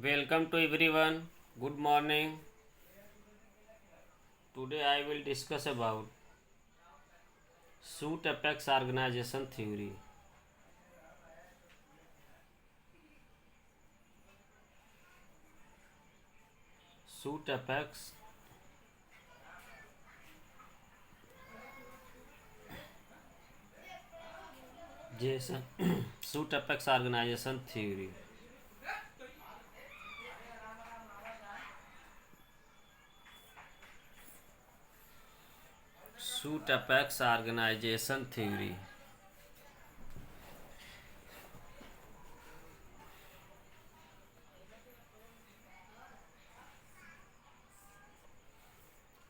Welcome to everyone. Good morning. Today I will discuss about suit apex organization theory. Suit apex Jason suit apex organization theory. Suit apex organization theory.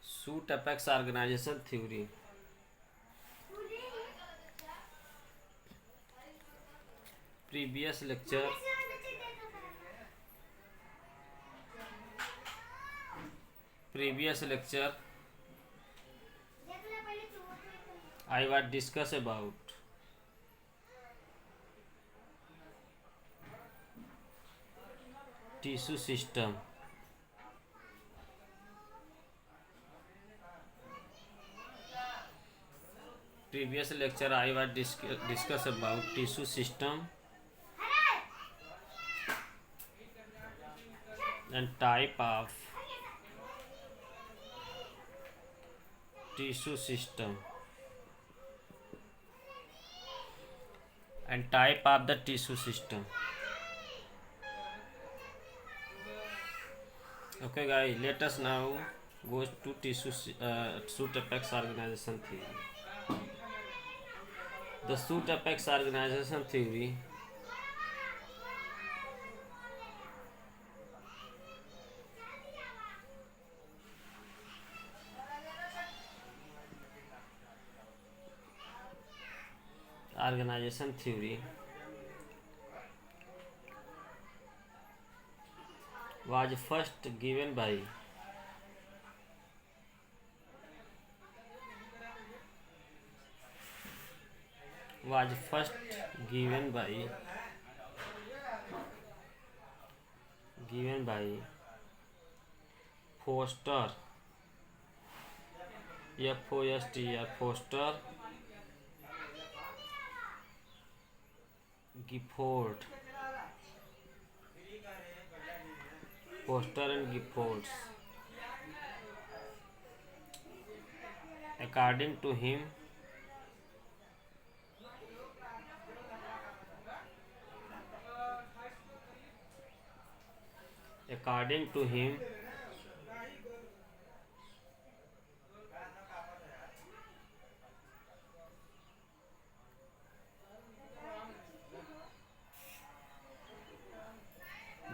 Suit apex organization theory. Previous lecture previous lecture I was discuss about tissue system. Previous lecture I was discuss about tissue system and type of tissue system and type of the tissue system. Okay guys, let us now go to suit apex organization theory. The suit apex organization theory organization theory was first given by was first given by Foster, Foster, Gifford, Foster and Giffords. According to him, according to him,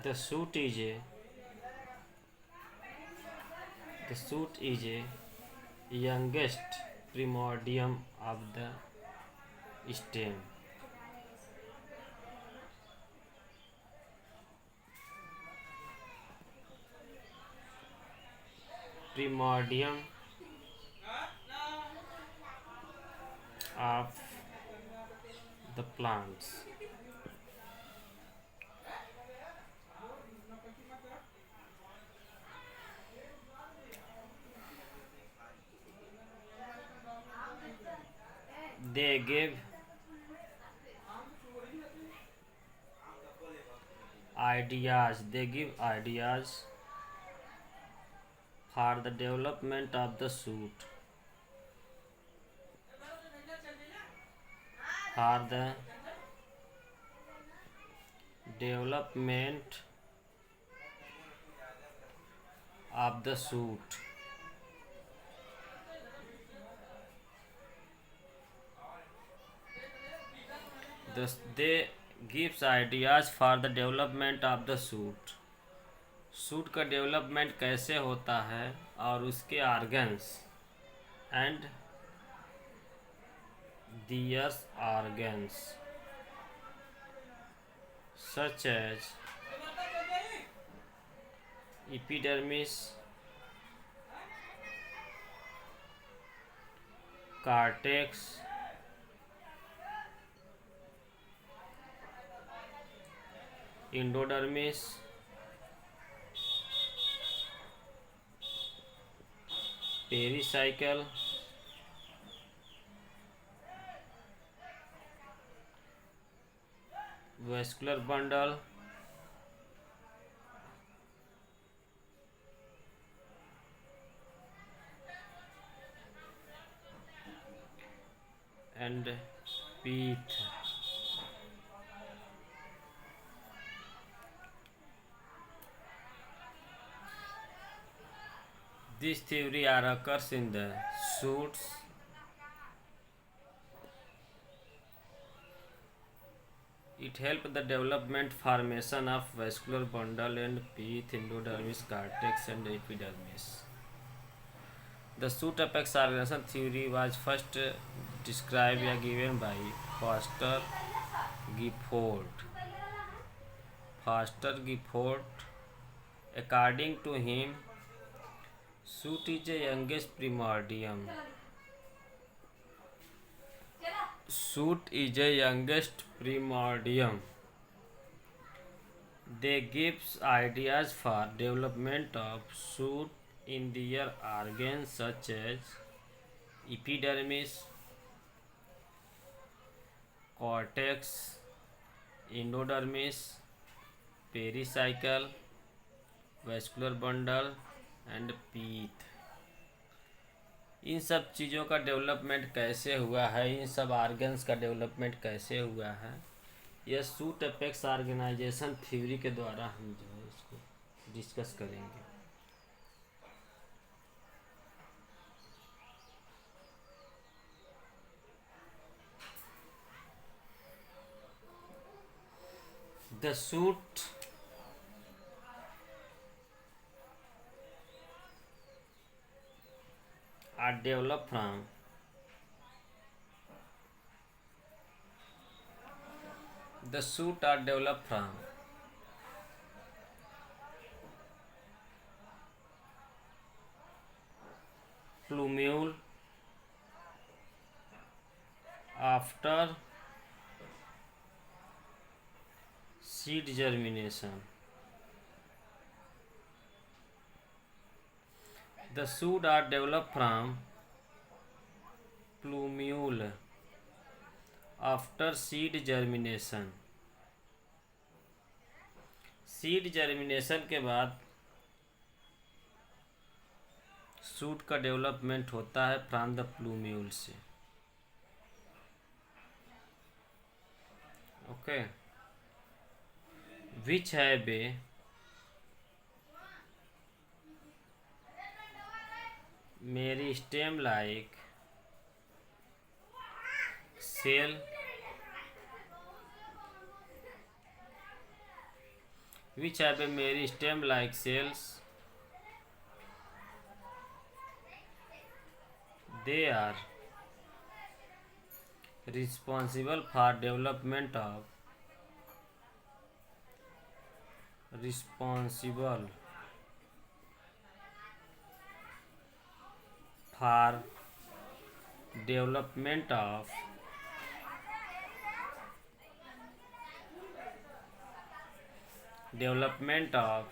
the suit is a the suit is a youngest primordium of the stem. Primordium of the plants. They gave ideas for the development of the suit, for the development of the suit. Thus, they gives ideas for the development of the suit. Suit का development कैसे होता है और उसके organs and theirs organs such as epidermis, cortex, endodermis, pericycle, vascular bundle, and pith. This theory occurs in the shoots. It helps the development formation of vascular bundle and pith, endodermis, cortex, and epidermis. The shoot apex organization theory was first described or given by Foster Gifford. Foster Gifford, according to him, shoot is the youngest primordium. Shoot is the youngest primordium. They gives ideas for development of shoot in their organs such as epidermis, cortex, endodermis, pericycle, vascular bundle and pith. इन सब चीज़ों का development कैसे हुआ है, इन सब organs का development कैसे हुआ है, यह शूट अपेक्स ऑर्गेनाइजेशन थ्योरी के द्वारा हम जो है इसको डिस्कस करेंगे. The shoot are developed from the shoot are developed from plumule after seed germination. The shoot are developed from plumule after seed germination. Seed germination के बाद शूट का डेवलपमेंट होता है फ्रॉम द प्लूम्यूल से. Okay, which have a meristem like cell which have a meristem like cells. They are responsible for development of development of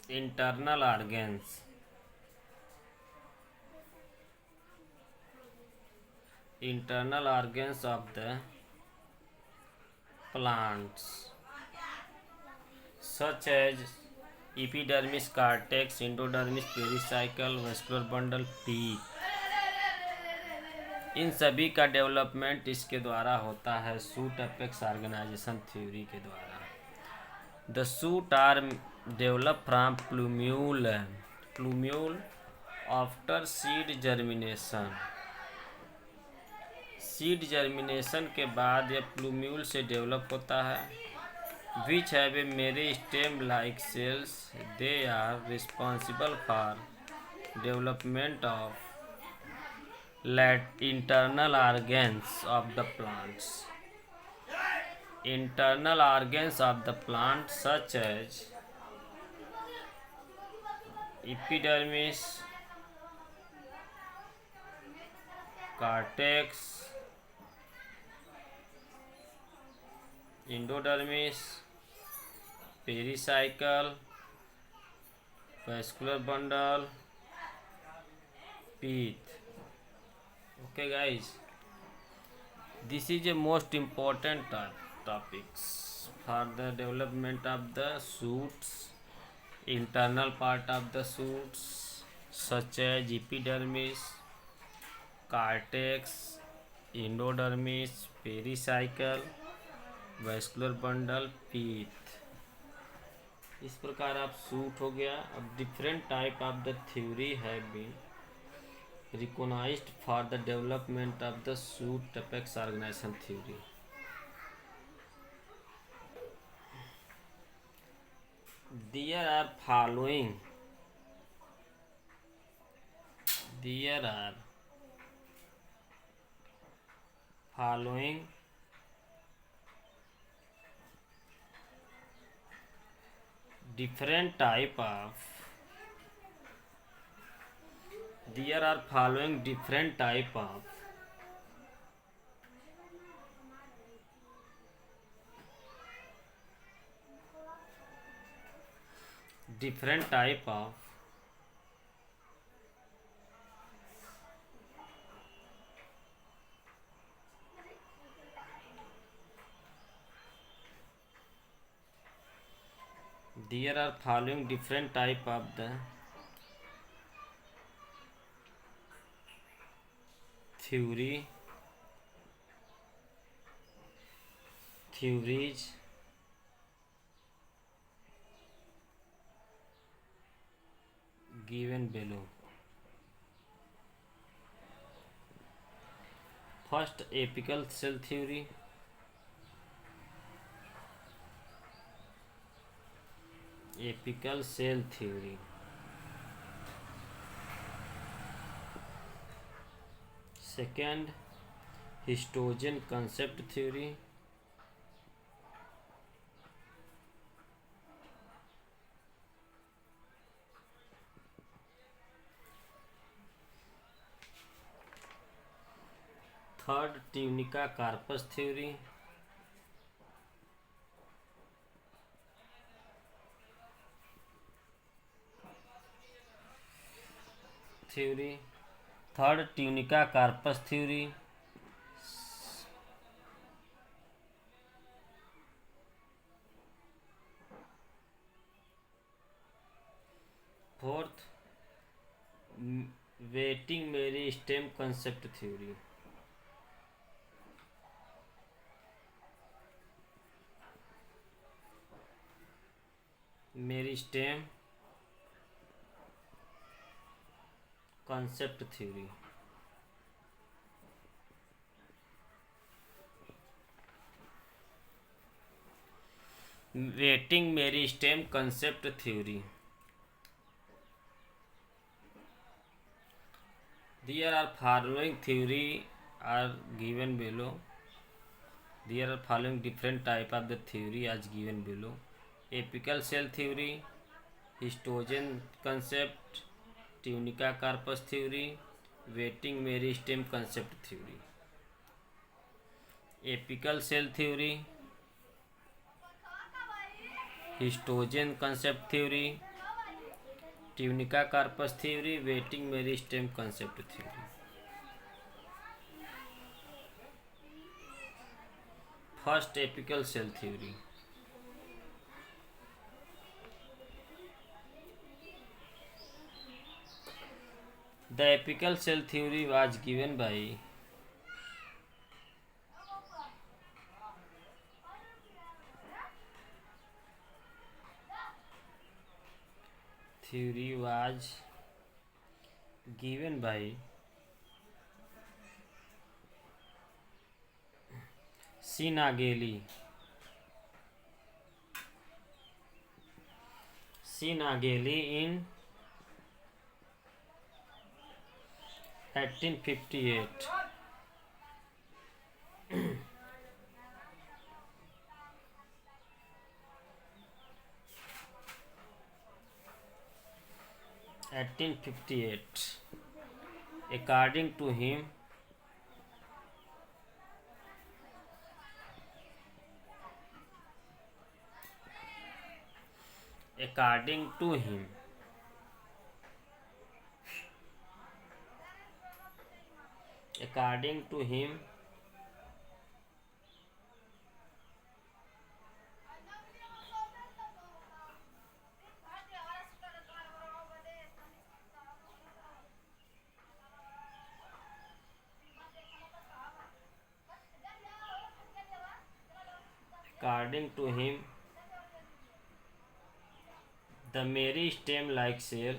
internal organs of the plants such as epidermis, cortex, endodermis, pericycle, vascular bundle, pith. इन सभी का development इसके द्वारा होता है shoot apex organisation theory के द्वारा. The shoot are develop from plumule after seed germination. Seed germination के बाद यह प्लूम्यूल से डेवलप होता है. Which have a meristem like cells. They are responsible for development of internal organs of the plants. Internal organs of the plant such as epidermis, cortex, endodermis, pericycle, vascular bundle, pith. Okay guys, this is a most important topics for the development of the shoots, internal part of the shoots such as epidermis, cortex, endodermis, pericycle, vascular bundle, pith. इस प्रकार आप suit हो गया. अब different type of the theory have been recognized for the development of the shoot apex organization theory. There are following different type of there are following different type of different type of there are following different type of the theories given below. First, apical cell theory. Apical cell theory. Second, histogen concept theory. Third, tunica carpus theory. Third, tunica carpus theory. Fourth, waiting meristem concept theory. Meristem concept theory. Waiting meristem concept theory. There are following theory are given below. There are following different type of the theory as given below. Apical cell theory, histogen concept, tunica carpus theory, waiting meristem concept theory. Apical cell theory, histogen concept theory, tunica carpus theory, waiting meristem concept theory. First, apical cell theory. The apical cell theory was given by Sinageli in 1858. According to him, According to him. According to him. According to him, the Mary stem like cell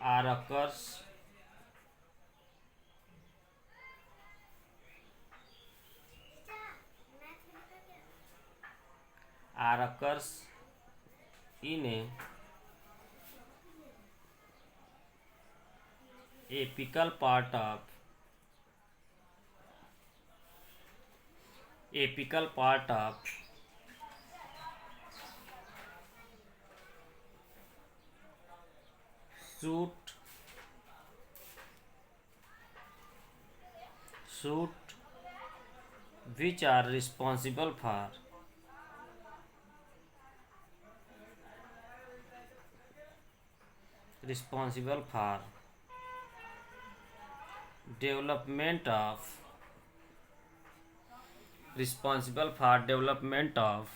are occurs in a apical part of shoot which are responsible for development of responsible for development of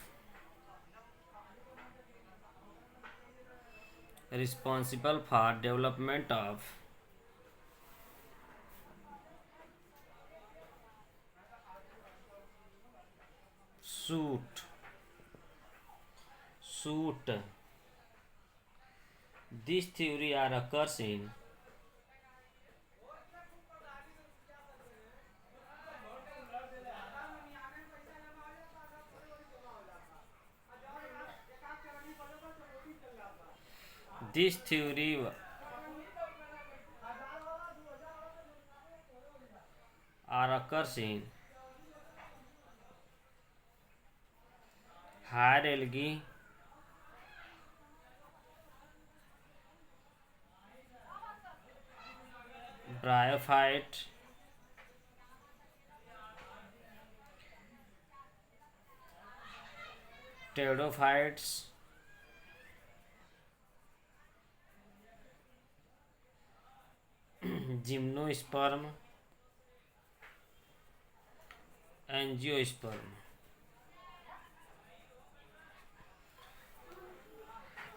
responsible for development of shoot. This theory are occurs in this theory are occurs in higher algae, bryophyte, pteridophytes, gymnosperm, angiosperm.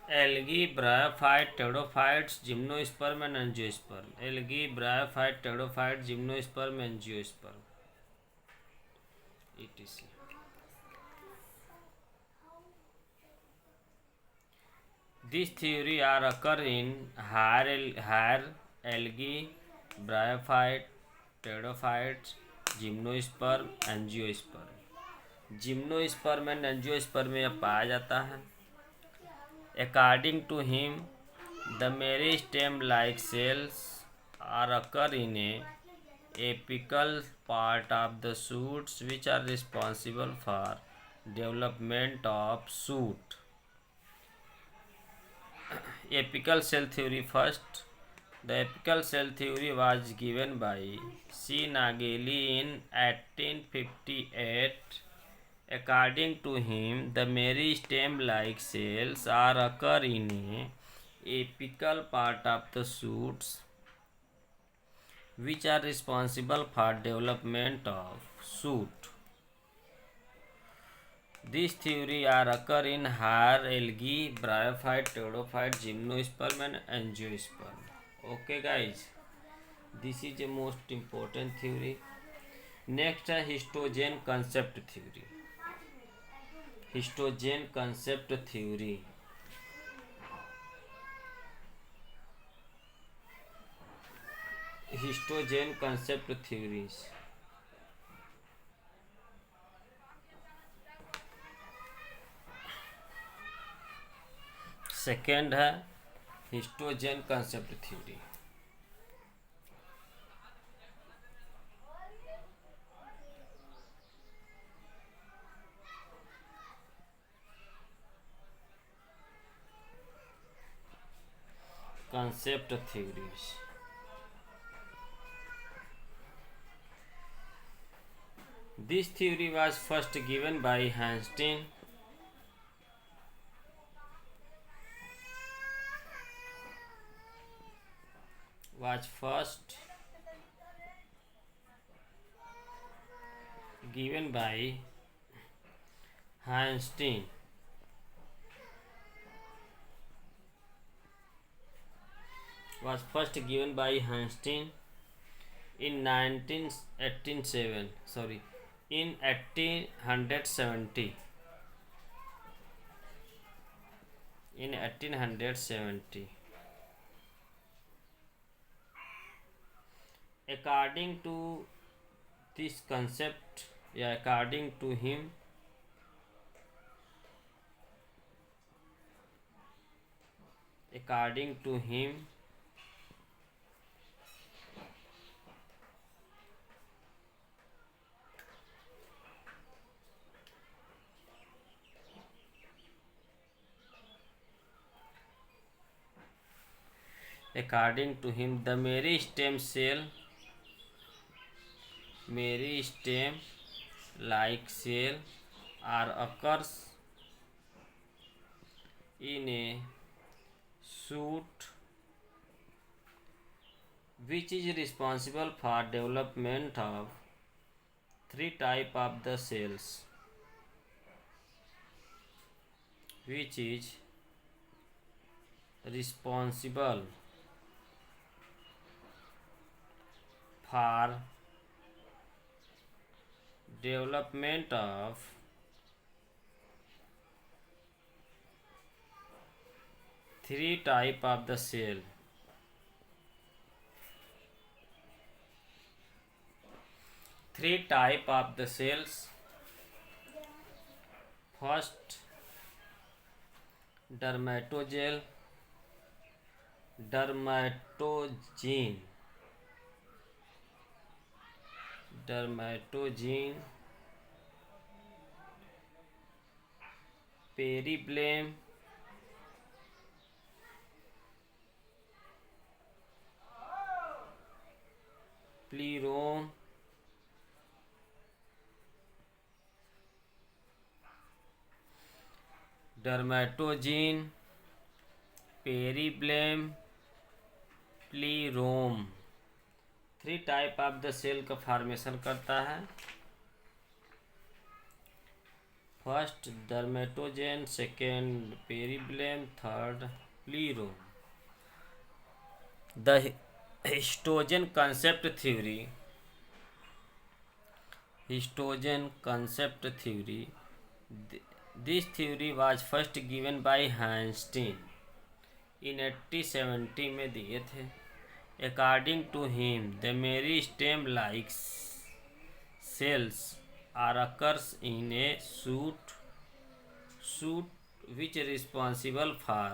Algae, bryophyte, pteridophytes, gymnosperm and angiosperm. Algae, bryophyte, pteridophyte, gymnosperm, angiosperm, etc. This theory are occur in higher algae, bryophyte, pteridophytes, gymnosperm, angiosperm. Gymnosperm and angiosperm में यह पाया जाता है. According to him, the meristem-like cells are occur in a apical part of the shoots which are responsible for development of shoot. Apical cell theory first. The apical cell theory was given by C. Nageli in 1858. According to him, the meristem-like cells are occur in a apical part of the shoots which are responsible for development of shoot. This theory are occur in higher algae, bryophyte, pteridophyte, gymnosperm and angiosperm. Okay guys, this is a most important theory. Next है histogen concept theory. Histogen concept theory. Histogen concept theories. Second है histogen concept theory. concept theories. This theory was first given by Einstein. Was first given by Einstein. Was first given by Einstein in 1870. In 1870. According to this concept, according to him, according to him, the meristem like cell are occurs in a suit which is responsible for development of three type of the cells, which is responsible for development of three type of the cell. Three type of the cells. First, dermatogene, periblenum, plerome, dermatogene, periblenum, plerome. Three type of the cell का formation करता है. First dermatogen, second periblem, third plerome. The histogen concept theory. This theory was first given by Einstein in 1870 में दिए थे. According to him, the meristem like cells are occurs in a suit which is responsible for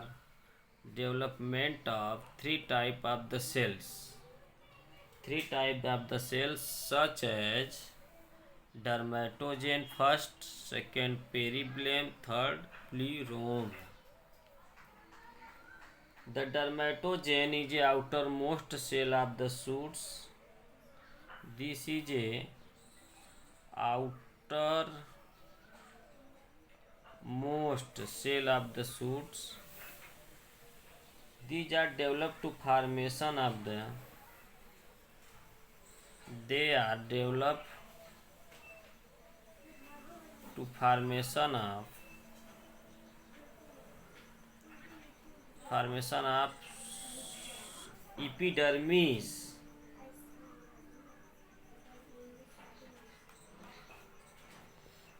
development of three type of the cells. Three type of the cells such as dermatogene first, second periblenum, third plerome. The dermatogene is the outermost cell of the shoots. This is a outermost cell of the shoots. These are developed to formation of the. They are developed to formation of epidermis.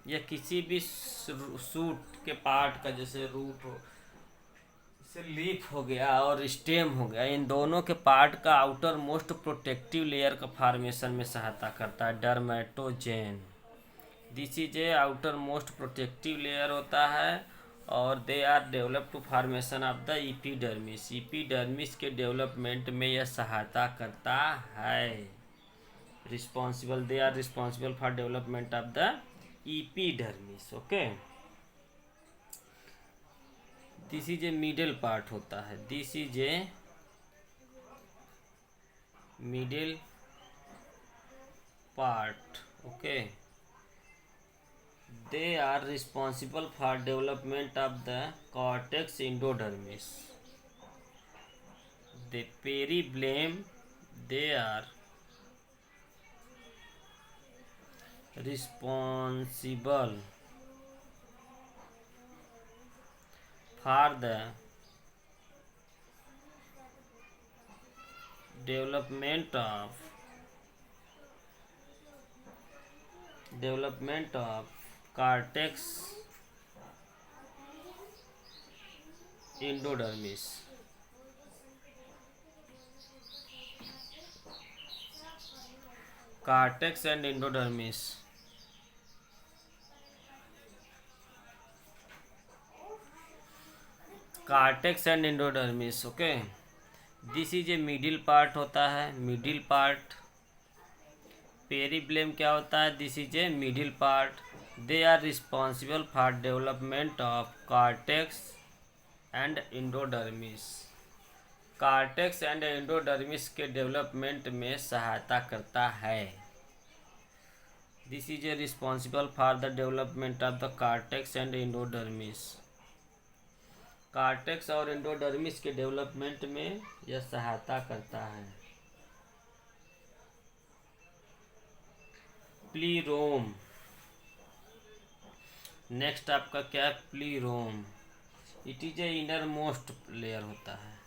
या किसी भी suit के part का, जैसे root हो, जैसे leaf हो गया और स्टेम हो गया, इन दोनों के पार्ट का आउटर मोस्ट प्रोटेक्टिव लेयर का फॉर्मेशन में सहायता करता है dermatogen. This is a outermost protective layer होता है और they are develop to formation of the epidermis. Epidermis के डेवलपमेंट में यह सहायता करता है. They are responsible for development of the epidermis. Okay, this is a middle part होता है. This is a middle part. Okay, They are responsible for development of the cortex endodermis. The periblem, they are responsible for the development of cortex endodermis. Cortex and endodermis. Cortex and endodermis. Okay. This is a middle part होता है. Middle part. Periblem क्या होता है? This is a middle part. They are responsible for development of cortex and endodermis. Cortex and endodermis के development में सहायता करता है. This is a responsible for the development of the cortex and endodermis. Cortex और endodermis के development में यह सहायता करता है. प्लीरोम. नेक्स्ट आपका क्या है? Plerome. It is a innermost layer होता है.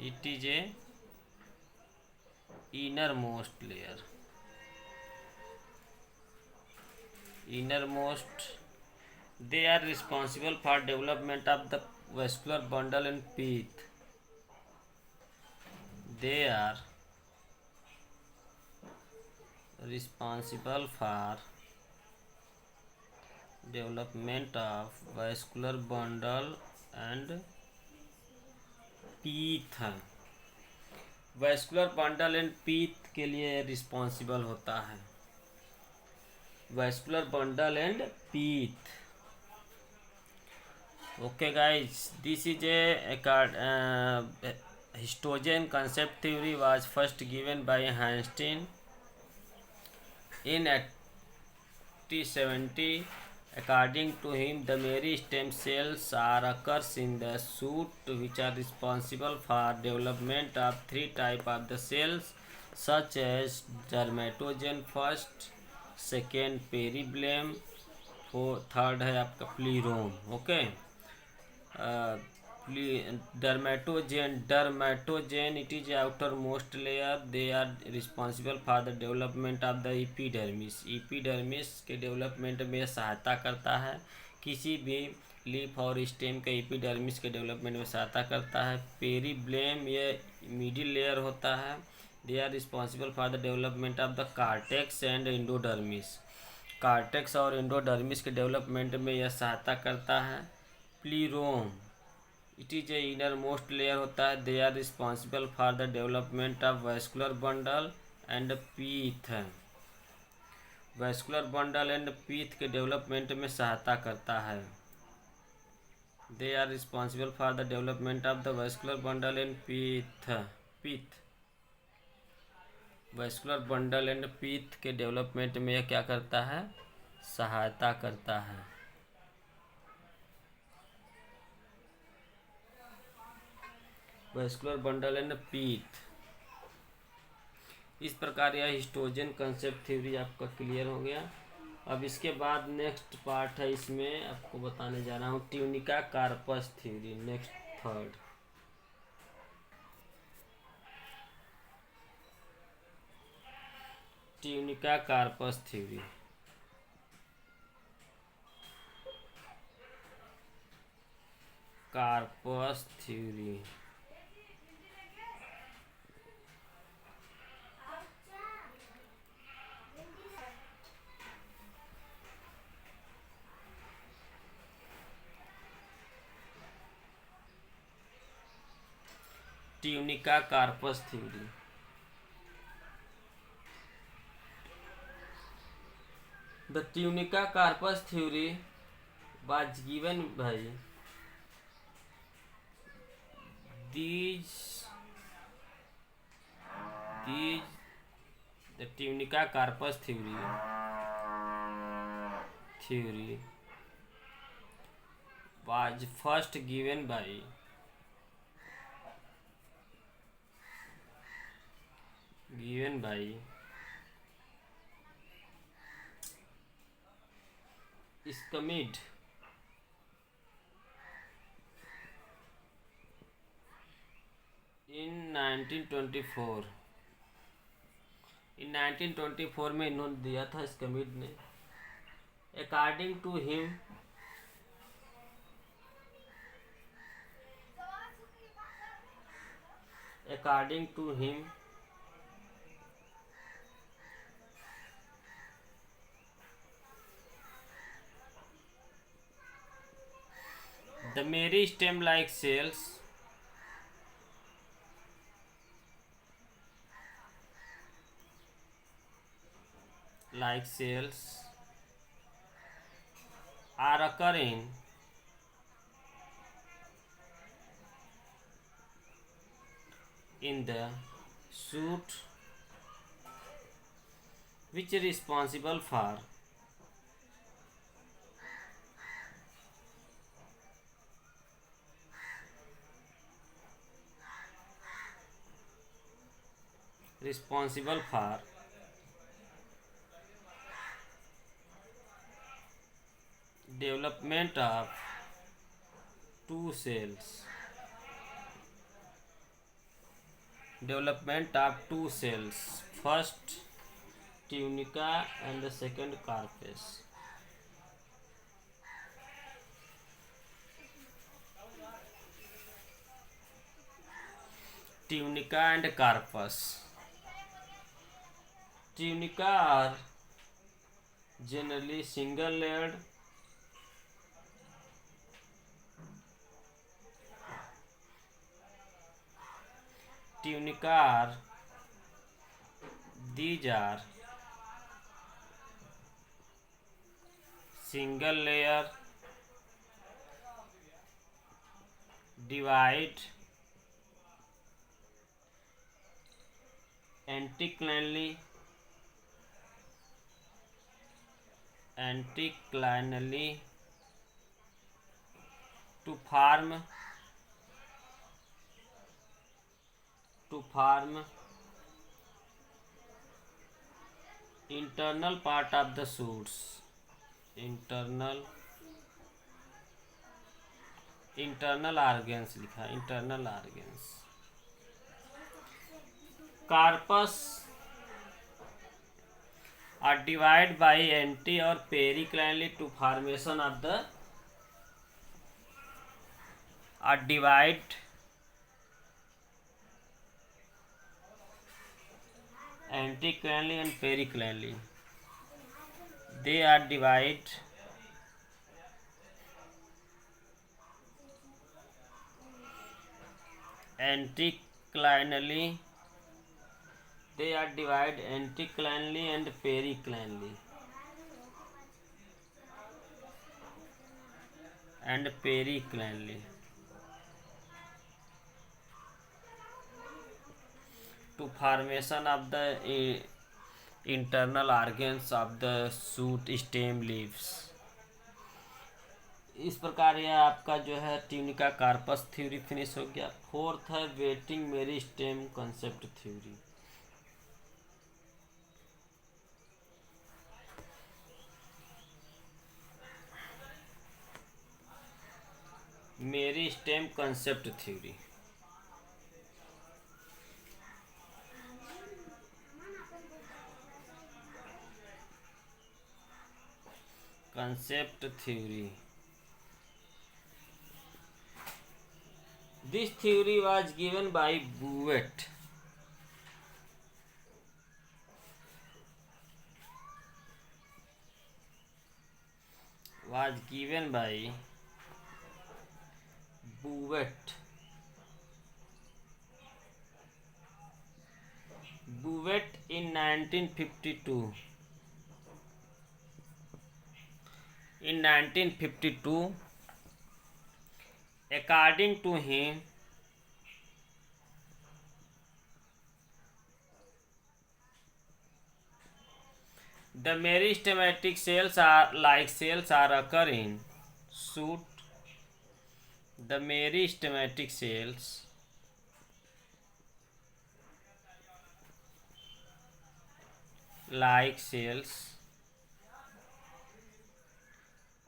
It is a innermost layer. Innermost. They are responsible for development of the vascular bundle and pith. They are responsible for development of vascular bundle and pith. vascular bundle and pith के लिए responsible होता है. vascular bundle and pith. Okay guys, this is a histogen concept theory was first given by Einstein in 1870. According to him, the merry stem cells are occurs in the shoot which are responsible for development of three type of the cells such as dermatogen first, second periblem, third है आपका प्लीरोम. Okay. dermatogen it is outermost layer. They are responsible for the development of the epidermis. epidermis के development में सहायता करता है. किसी भी leaf और स्टेम के एपिडर्मिस के डेवलपमेंट में सहायता करता है. पेरीब्लेम ये मिडिल लेयर होता है. They are responsible for the development of the cortex and endodermis. Cortex और एंडोडर्मिस के डेवलपमेंट में यह सहायता करता है. Plerome it is a innermost layer होता है. They are responsible for the development of vascular bundle and pith. Vascular bundle and pith के डेवलपमेंट में सहायता करता है. They are responsible for the development of the vascular bundle and pith. Vascular bundle and pith के development में यह क्या करता है? सहायता करता है. Vascular bundle and pith. इस प्रकार यह हिस्टोजन कंसेप्ट थ्योरी आपका क्लियर हो गया. अब इसके बाद नेक्स्ट पार्ट है, इसमें आपको बताने जा रहा हूँ tunica corpus theory. Next third tunica corpus theory. Carpus theory. Tunica corpus theory. The Tunica Carpus theory was given by the Tunica Carpus theory was first given by Schmidt in 1924। In 1924 में इन्होंने दिया था Schmidt ने। According to him according to him the meristem like cells are occurring in the shoot which is responsible for responsible for development of two cells first tunica and the second carpus। Tunica and carpus. Tunica are generally single layered these are single layer divide anticlinally to form internal part of the shoots, internal organs लिखा, internal organs। Carpus are divided by anti or periclinally to formation of the are divide anticlinally and periclinally। They are divide anticlinally and periclinally to formation of the internal organs of the shoot stem leaves। इस प्रकार यह आपका जो है tunica corpus theory finish हो गया। Fourth है waiting meristem concept theory. Meristem concept theory This theory was given by Bouvet in 1952। In 1952, according to him, the meristematic cells are occur in shoot The meristematic cells like cells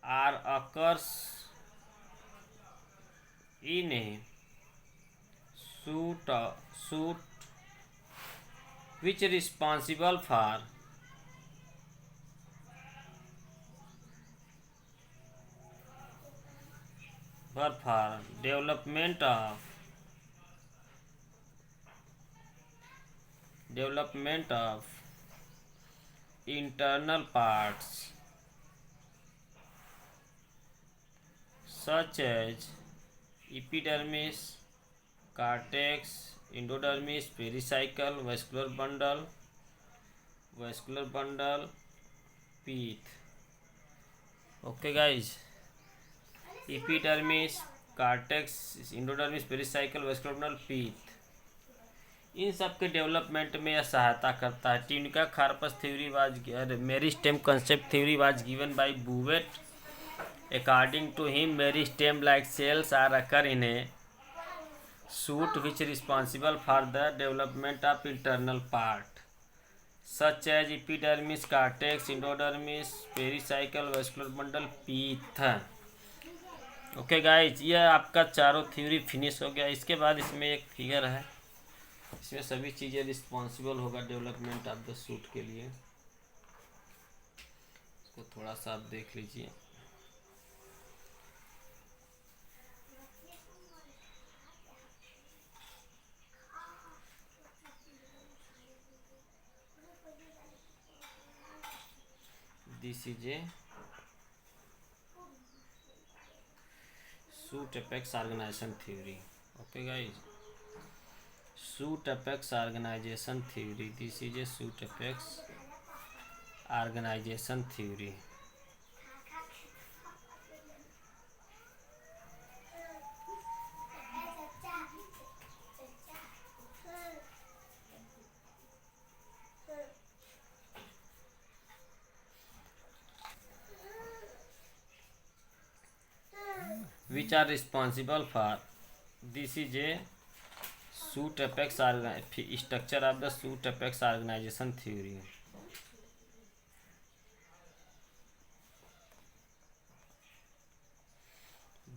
are occurs in a suit which is responsible for development of internal parts such as epidermis, cortex, endodermis, pericycle, vascular bundle, pith. Okay, guys. Epidermis, cortex, endodermis, pericycle, vascular bundle, pith. इन सब के development में यह सहायता करता है. Tunica corpus theory was meristem concept theory was given by Buvat. According to him, meristem-like cells are occur in a shoot which is responsible for the development of internal part such as epidermis, cortex, endodermis, pericycle, vascular bundle, pith. Okay guys, यह आपका चारों theory finish हो गया. इसके बाद इसमें एक figure है, इसमें सभी चीज़ें रिस्पॉन्सिबल होगा डेवलपमेंट ऑफ द सूट के लिए. इसको थोड़ा सा आप देख लीजिए. This is a shoot apex organization theory. Okay, guys. Shoot apex organization theory. This is a shoot apex organization theory. Which are responsible for this is a shoot apex structure of the shoot apex organization theory.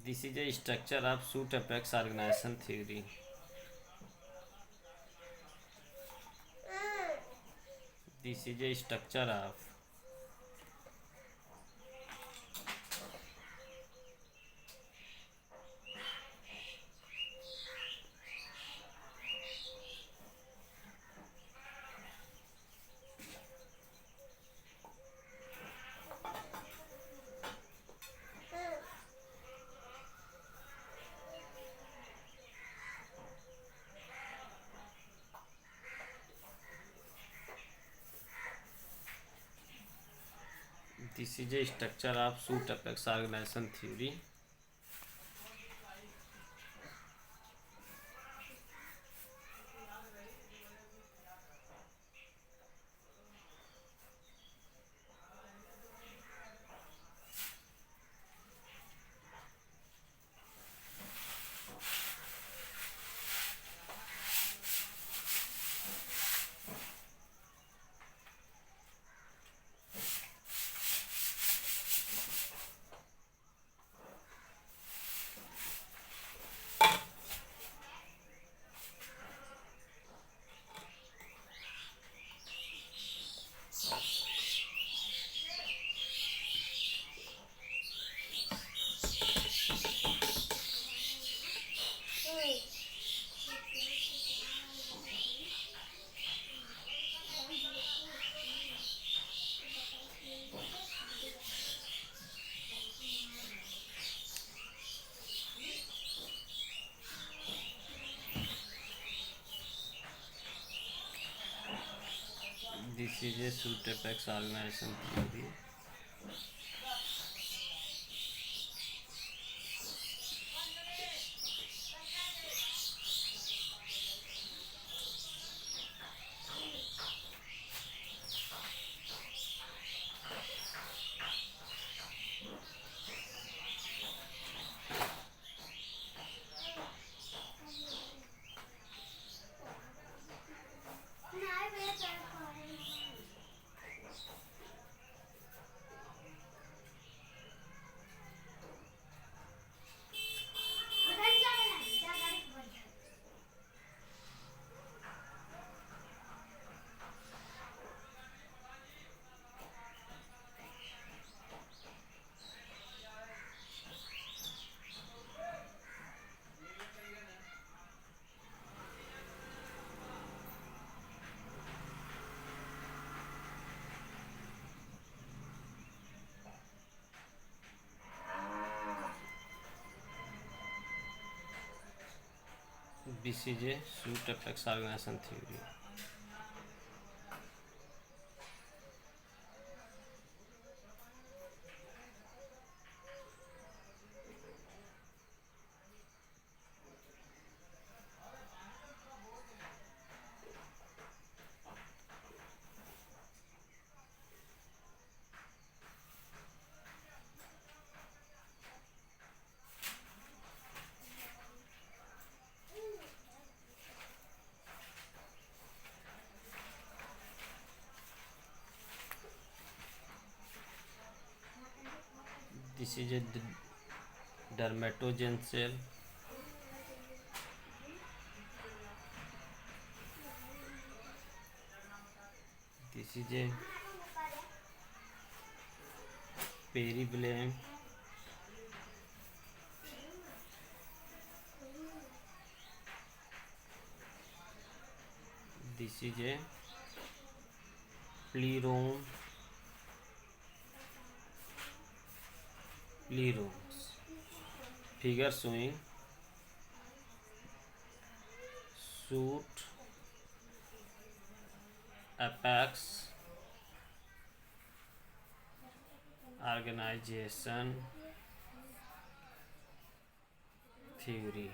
This is a structure of shoot apex organization theory. This is a structure of this is a structure of shoot apex organization theory. This is a shoot apex organization theory. BCJ suit apex organisation theory. This is a dermatogen cell. This is a peribulum. This is a plerome. Pleromes. Figure showing shoot apex organization theory.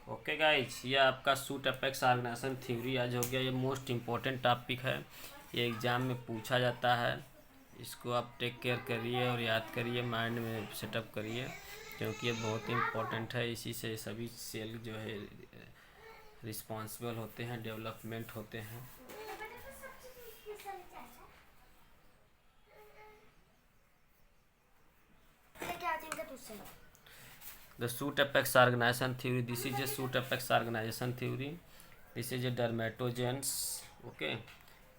Okay guys, ये आपका suit apex organisation theory आज हो गया। ये most important topic है, ये exam में पूछा जाता है। इसको आप टेक केयर करिए और याद करिए, माइंड में सेटअप करिए, क्योंकि ये बहुत इम्पोर्टेंट है। इसी से सभी सेल जो है रिस्पॉन्सिबल होते हैं, डेवलपमेंट होते हैं। The shoot apex organization theory. This is a shoot apex organization theory. This is a dermatogens. Okay,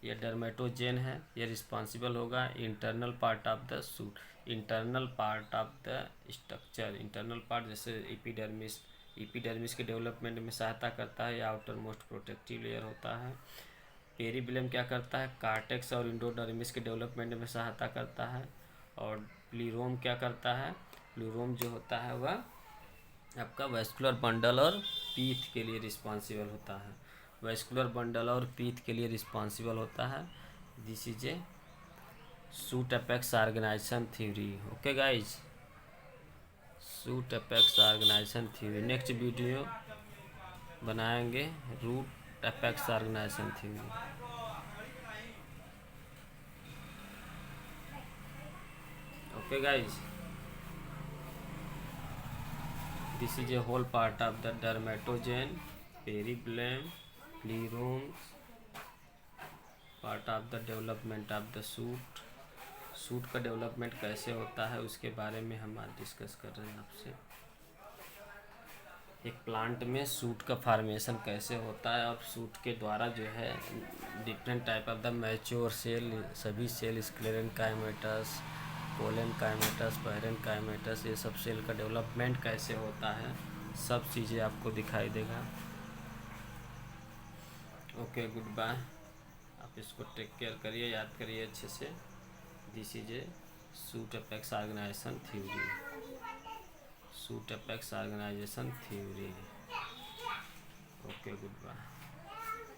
ये डर्मेटोजेन है, ये रिस्पॉन्सिबल होगा internal part of the suit, internal part of the structure. Internal part जैसे epidermis, epidermis के development में सहायता करता है, या आउटर मोस्ट प्रोटेक्टिव लेयर होता है। पेरिबिलम क्या करता है, कार्टेक्स और इंडोडर्मिस के डेवलपमेंट में सहायता करता है। और प्लीरोम क्या करता है, प्लीरोम जो होता है वह आपका वेस्कुलर बंडल और पीथ के लिए रिस्पॉन्सिबल होता है, वेस्कुलर बंडल और पीथ के लिए रिस्पॉन्सिबल होता है। This is a suit apex organisation theory. Okay guys, shoot apex organisation theory. Next video बनाएंगे root apex organisation theory. Okay guys, this is a whole part of the dermatogen, peribulum, pleromes, part of the development of the shoot। Suit का development कैसे होता है उसके बारे में हम आज डिस्कस कर रहे हैं आपसे। एक प्लांट में सूट का फॉर्मेशन कैसे होता है, और सूट के द्वारा जो है different type of the mature cell, सभी सेल, स्क्लेरेनकाइमेटस, पोलेनकाइमेटस, पैरेनकाइमेटस, ये सब सेल का डेवलपमेंट कैसे होता है, सब चीज़ें आपको दिखाई देगा। Okay, good bye. आप इसको टेक केयर करिए, याद करिए अच्छे से। This is a suit apex organisation theory, suit apex organisation theory. Okay, good bye.